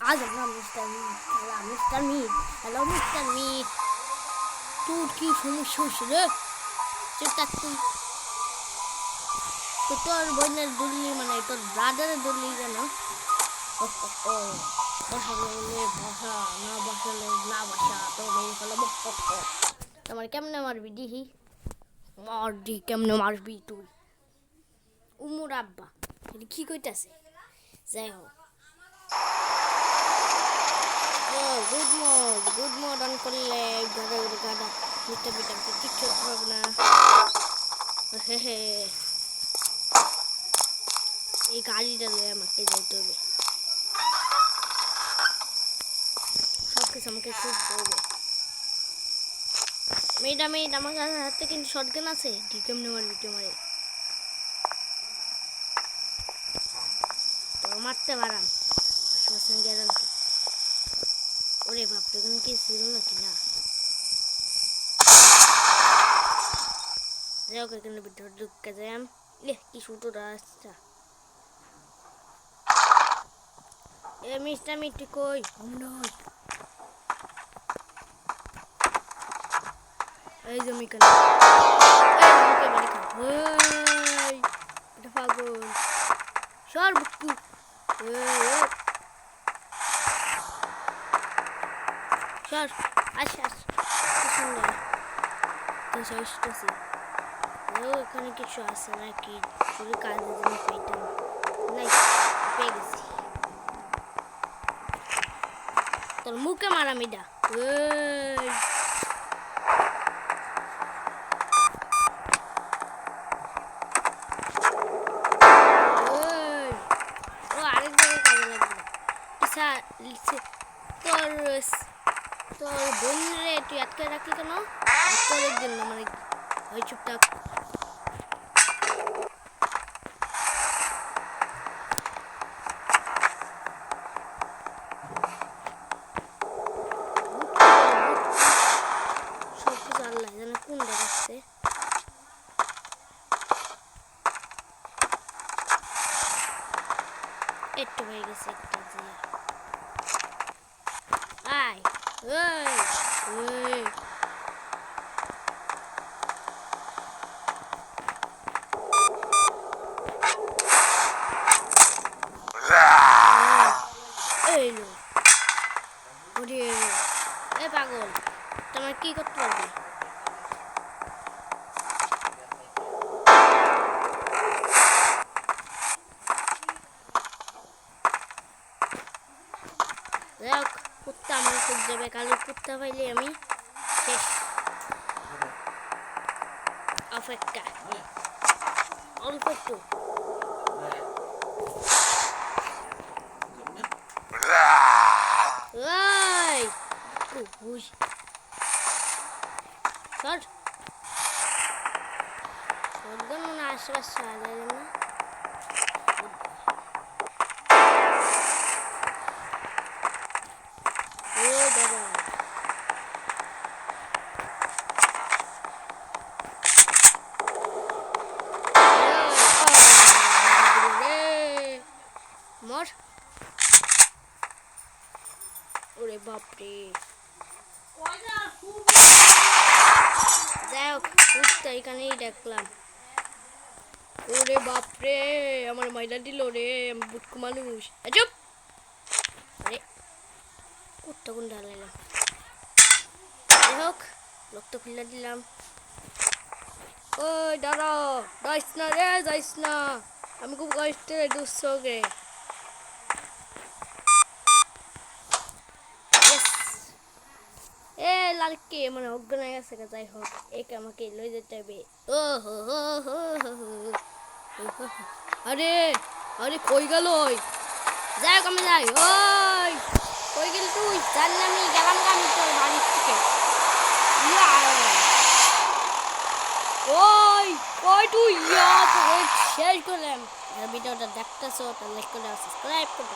आज আমরা mister meat খেলা mister meat hello mister meat তোর কি সমস্যা হয়েছে রে সেটা তুই তো তোর বোনের দুললি মানে তোর ব্রাদারের দুললি কেন বসালে বসা না বসালে না বসা তো মেয়ে ফেলো তোমার কেমনে মারবি দিহি মারবি কেমনে মারবি তুই উমর আব্বা এটা কি কইতাছে যাই হোক গুড মোড অন করলে গাড়া মিটা মিটা কিচ্ছু হবে না এই গাড়িটা নিয়ে আমাকে যাইতে হবে সব কিছু আমাকে খুব করবে মেয়েটা আমার হাতে কিন্তু শটগান আছে ডিকেম নেওয়ার ভিডিও মারে তো মারতে পারাম শ্মশান গ্যারান্টি ওরে বাপরে কোনো কি ছিল নাকি না যাও এখানে ভিতরে ঢুকে যাই কি ছোট রাস্তা এ মিস্টার মিটি কই এই জমি কেন এটা পাগল সর বুকু সর আসছি এখানে কিছু আছে নাকি শুধু কাজের জন্য পাইতাম নাই পেয়ে গেছি তোর মুখে মারামিডা তোর বোন রে তুই আটকে রাখলি কেন তোর জন্য মানে ওই চুপটাপ সব কিছু আল্লাহ জানে কোন দেখাচ্ছে একটু হয়ে গেছে একটা জিয়া আয় পাগল তোমার কি করতে পারবে কুত্তা আমার খুব যাবে কালো কুত্তা পাইলে আমি শেষ অপেক্ষা অল্প একটু আশেপাশে না মর ওরে বাপরে যাই হোক কুত্তা এখানেই দেখলাম ওরে বাপরে আমার মাইলা দিল রে বুটকু মানুষ চুপ আরে কুত্তা কোন ঢালাইলাম যাই হোক লোক তো খুলে দিলাম ওই দাঁড়াও যাইস না রে যাইস না আমি খুব কষ্টে দুঃসগে এ লালকে মানে অজ্ঞান হয়ে গেছে যাই হোক একে আমাকে লই যেতে হবে ও হো হো হো হো আরে আরে কই গেল যাই হোক আমি যাই ওই কই গেল তুই জানি আমি গেলাম আমি তোর বাড়ির থেকে ওই কই তুই শেষ করলাম ভিডিওটা দেখতেছো তাহলে লাইক করে সাবস্ক্রাইব করে